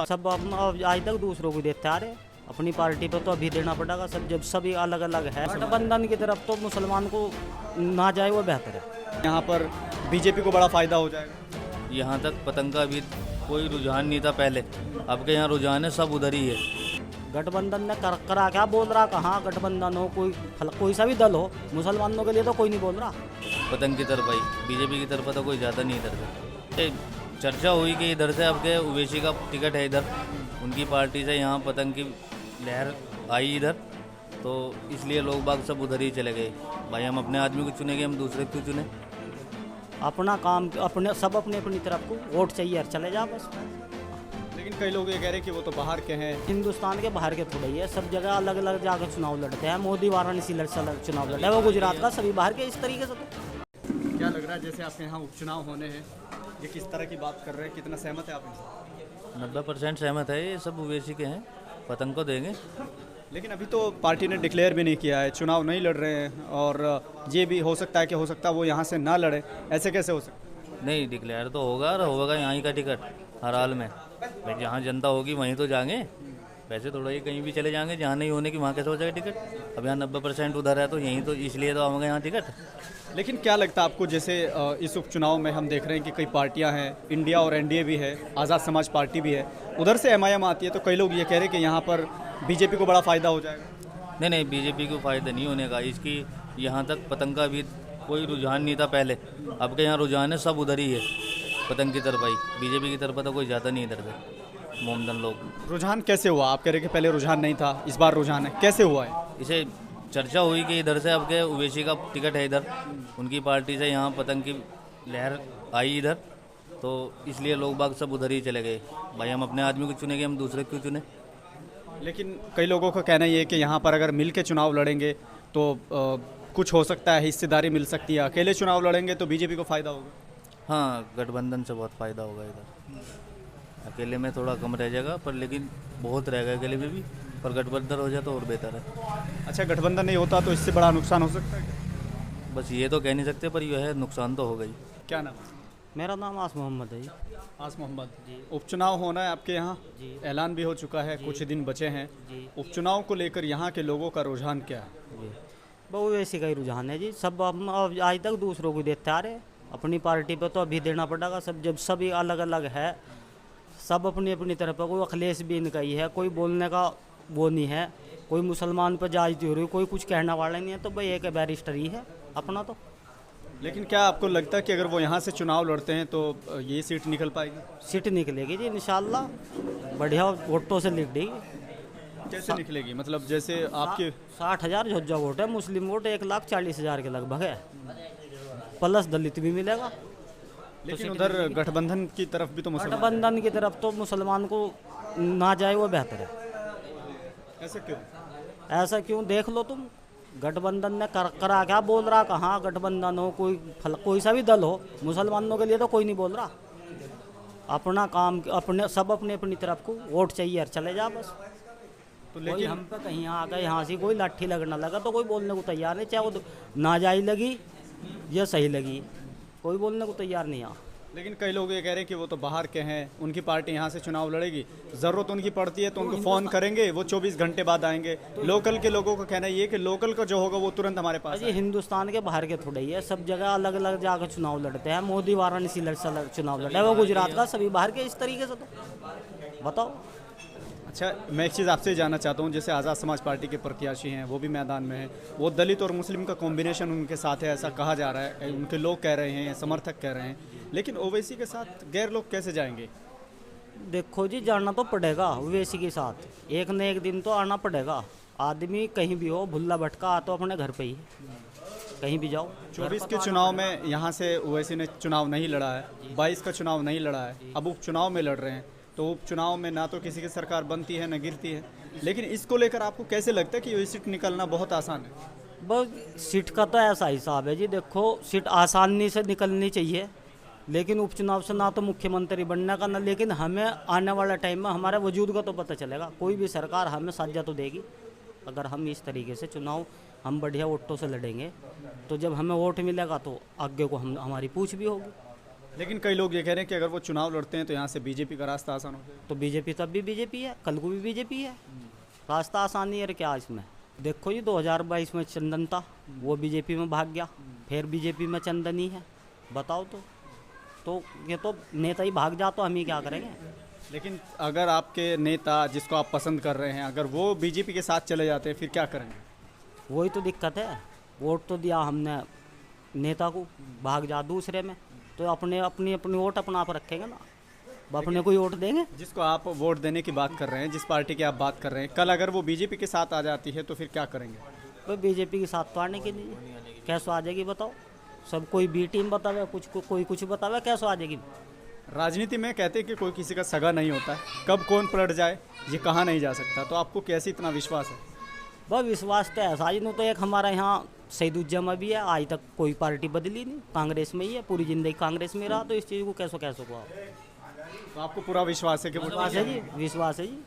सब अपना आज तक दूसरों को देते आ रहे, अपनी पार्टी पे तो अभी देना पड़ेगा। सब जब सभी अलग अलग है, गठबंधन की तरफ तो मुसलमान को ना जाए वो बेहतर है। यहाँ पर बीजेपी को बड़ा फायदा हो जाएगा। यहाँ तक पतंग का अभी कोई रुझान नहीं था पहले, अब के यहाँ रुझान है, सब उधर ही है। गठबंधन ने करा क्या बोल रहा, कहाँ गठबंधन हो, कोई सा भी दल हो, मुसलमानों के लिए तो कोई नहीं बोल रहा। पतंग की तरफ आई, बीजेपी की तरफ तो कोई ज़्यादा नहीं इधर से। चर्चा हुई कि इधर से अब के ओवैसी का टिकट है, इधर उनकी पार्टी से यहाँ पतंग की लहर आई इधर, तो इसलिए लोग बाग सब उधर ही चले गए। भाई हम अपने आदमी को चुनेंगे, हम दूसरे क्यों चुने? अपना काम अपने सब अपनी अपनी तरफ को वोट चाहिए और चले जा बस। लेकिन कई लोग ये कह रहे हैं कि वो तो बाहर के हैं। हिंदुस्तान के बाहर के थोड़े ही है, सब जगह अलग अलग जाकर चुनाव लड़ते हैं। मोदी वाराणसी चुनाव लड़े, वो गुजरात का, सभी बाहर के इस तरीके से। तो क्या लग रहा है जैसे आपके यहाँ उपचुनाव होने हैं, ये किस तरह की बात कर रहे हैं, कितना सहमत है आप इनसे? 90% सहमत है, ये सब ओवैसी के हैं, पतंग को देंगे। लेकिन अभी तो पार्टी ने डिक्लेयर भी नहीं किया है, चुनाव नहीं लड़ रहे हैं, और ये भी हो सकता है कि हो सकता है वो यहाँ से ना लड़े। ऐसे कैसे हो सकता है? नहीं, डिक्लेयर तो होगा और होगा यहाँ ही का टिकट हर हाल में। भाई जहाँ जनता होगी वहीं तो जाएंगे, वैसे थोड़ा ही कहीं भी चले जाएंगे। जहाँ नहीं होने की वहाँ कैसे हो जाएगा टिकट? अब यहाँ 90% उधर है तो यहीं तो, इसलिए तो आऊँगा यहाँ टिकट। लेकिन क्या लगता है आपको, जैसे इस उपचुनाव में हम देख रहे हैं कि कई पार्टियां हैं, इंडिया और एनडीए भी है, आज़ाद समाज पार्टी भी है, उधर से एमआईएम आती है, तो कई लोग ये कह रहे हैं कि यहाँ पर बीजेपी को बड़ा फ़ायदा हो जाएगा। नहीं, बीजेपी को फ़ायदा नहीं होने का। इसकी यहाँ तक पतंग का भी कोई रुझान नहीं था पहले, अब के यहाँ रुझान है, सब उधर ही है। पतंग की तरफ आई, बीजेपी की तरफ तो कोई ज़्यादा नहीं इधर से मोमदन लोग। रुझान कैसे हुआ? आप कह रहे हैं कि पहले रुझान नहीं था, इस बार रुझान है, कैसे हुआ है? इसे चर्चा हुई कि इधर से अब के ओवैसी का टिकट है, इधर उनकी पार्टी से यहाँ पतंग की लहर आई इधर, तो इसलिए लोग बाग सब उधर ही चले गए। भाई हम अपने आदमी को चुनेंगे, हम दूसरे क्यों चुने? लेकिन कई लोगों का कहना ये है कि यहाँ पर अगर मिल के चुनाव लड़ेंगे तो कुछ हो सकता है, हिस्सेदारी मिल सकती है। अकेले चुनाव लड़ेंगे तो बीजेपी को फ़ायदा होगा। हाँ, गठबंधन से बहुत फ़ायदा होगा इधर। अकेले में थोड़ा कम रह जाएगा, पर लेकिन बहुत रहेगा अकेले में भी, पर गठबंधन हो जाए तो और बेहतर है। अच्छा, गठबंधन नहीं होता तो इससे बड़ा नुकसान हो सकता है क्या? बस ये तो कह नहीं सकते, पर यह है नुकसान तो होगा ही। क्या नाम है? मेरा नाम आस मोहम्मद है जी। आस मोहम्मद जी। उपचुनाव होना है आपके यहाँ, जी। ऐलान भी हो चुका है, कुछ दिन बचे हैं जी। उपचुनाव को लेकर यहाँ के लोगों का रुझान क्या है? जी, बहु वैसी का ही रुझान है जी। सब आज तक दूसरों को देते आ रहे, अपनी पार्टी पे तो अभी देना पड़ेगा। सब जब सभी अलग अलग है, सब अपनी अपनी तरफ है। कोई अखिलेश भी इनका ही है, कोई बोलने का वो नहीं है, कोई मुसलमान पर जायज़ हो रही, कोई कुछ कहने वाला नहीं है। तो भाई एक बैरिस्टर ही है अपना तो। लेकिन क्या आपको लगता है कि अगर वो यहाँ से चुनाव लड़ते हैं तो ये सीट निकल पाएगी? सीट निकलेगी जी इंशाल्लाह, बढ़िया वोटों से निकलेगी। कैसे निकलेगी? मतलब जैसे आपके 60,000 झोज्जा वोट है, मुस्लिम वोट 1,40,000 के लगभग है, प्लस दलित भी मिलेगा। लेकिन उधर गठबंधन की तरफ भी तो मुसलमान, गठबंधन की तरफ तो मुसलमान को ना जाए वो बेहतर है। ऐसे क्यों? ऐसा क्यों? देख लो तुम, गठबंधन ने करा क्या बोल रहा, कहाँ गठबंधन हो, कोई सा भी दल हो, मुसलमानों के लिए तो कोई नहीं बोल रहा। अपना काम अपने सब अपनी अपनी तरफ को वोट चाहिए और चले जा बस। तो लेकिन लेकिन हम पे कहीं आ गए, यहाँ से कोई लाठी लगना लगा तो कोई बोलने को तैयार नहीं, चाहे वो नाजायज लगी या सही लगी, कोई बोलने को तैयार नहीं। यहाँ लेकिन कई लोग ये कह रहे हैं कि वो तो बाहर के हैं, उनकी पार्टी यहाँ से चुनाव लड़ेगी, ज़रूरत उनकी पड़ती है तो उनको फ़ोन करेंगे, वो 24 घंटे बाद आएंगे। लोकल के लोगों का कहना ये है कि लोकल का जो होगा वो तुरंत हमारे पास ये हिंदुस्तान के बाहर के थोड़े ही है, सब जगह अलग अलग जाकर चुनाव लड़ते हैं। मोदी वाराणसी चुनाव लड़े, वो गुजरात का, सभी बाहर के इस तरीके से। तो बताओ। अच्छा, मैं एक चीज़ आपसे जानना चाहता हूँ, जैसे आज़ाद समाज पार्टी के प्रत्याशी हैं, वो भी मैदान में हैं, वो दलित और मुस्लिम का कॉम्बिनेशन उनके साथ है, ऐसा कहा जा रहा है, उनके लोग कह रहे हैं, समर्थक कह रहे हैं, लेकिन ओवैसी के साथ गैर लोग कैसे जाएंगे? देखो जी, जाना तो पड़ेगा ओवैसी के साथ, एक न एक दिन तो आना पड़ेगा। आदमी कहीं भी हो, भुल्ला भटका तो अपने घर पे ही, कहीं भी जाओ। 24 के चुनाव में यहाँ से ओवैसी ने चुनाव नहीं लड़ा है, 22 का चुनाव नहीं लड़ा है, अब उपचुनाव में लड़ रहे हैं, तो उपचुनाव में ना तो किसी की सरकार बनती है ना गिरती है, लेकिन इसको लेकर आपको कैसे लगता है कि ये सीट निकलना बहुत आसान है? बस सीट का तो ऐसा हिसाब है जी, देखो सीट आसानी से निकलनी चाहिए, लेकिन उपचुनाव से ना तो मुख्यमंत्री बनने का ना, लेकिन हमें आने वाला टाइम में हमारे वजूद का तो पता चलेगा। कोई भी सरकार हमें साझा तो देगी, अगर हम इस तरीके से चुनाव हम बढ़िया वोटों से लड़ेंगे, तो जब हमें वोट मिलेगा तो आगे को हमारी पूछ भी होगी। लेकिन कई लोग ये कह रहे हैं कि अगर वो चुनाव लड़ते हैं तो यहाँ से बीजेपी का रास्ता आसान हो जाएगा। तो बीजेपी तब भी बीजेपी है, कल को भी बीजेपी है, रास्ता आसानी है क्या इसमें। देखो जी 2022 में चंदन था, वो बीजेपी में भाग गया, फिर बीजेपी में चंदन ही है, बताओ तो ये तो नेता ही भाग जा तो हम ही क्या करेंगे। लेकिन अगर आपके नेता जिसको आप पसंद कर रहे हैं अगर वो बीजेपी के साथ चले जाते हैं फिर क्या करेंगे? वही तो दिक्कत है, वोट तो दिया हमने नेता को, भाग जा दूसरे में, तो अपने अपनी अपनी वोट अपना आप रखेंगे ना, अब अपने को ही वोट देंगे। जिसको आप वोट देने की बात कर रहे हैं, जिस पार्टी की आप बात कर रहे हैं, कल अगर वो बीजेपी के साथ आ जाती है तो फिर क्या करेंगे? तो बीजेपी के साथ तो आने की नहीं, कैसे आ जाएगी बताओ। सब कोई बी टीम बतावे, कोई कुछ बतावे, कैसे आ जाएगी। राजनीति में कहते हैं कि कोई किसी का सगा नहीं होता है, कब कौन पलट जाए ये कहा नहीं जा सकता, तो आपको कैसे इतना विश्वास है? बस विश्वास तो है साजिद, तो एक हमारा यहाँ शहीदुज्जमा भी है, आज तक कोई पार्टी बदली नहीं, कांग्रेस में ही है, पूरी जिंदगी कांग्रेस में रहा, तो इस चीज़ को कैसे को आप। तो आपको पूरा विश्वास है कि वो विश्वास है जी, विश्वास है जी।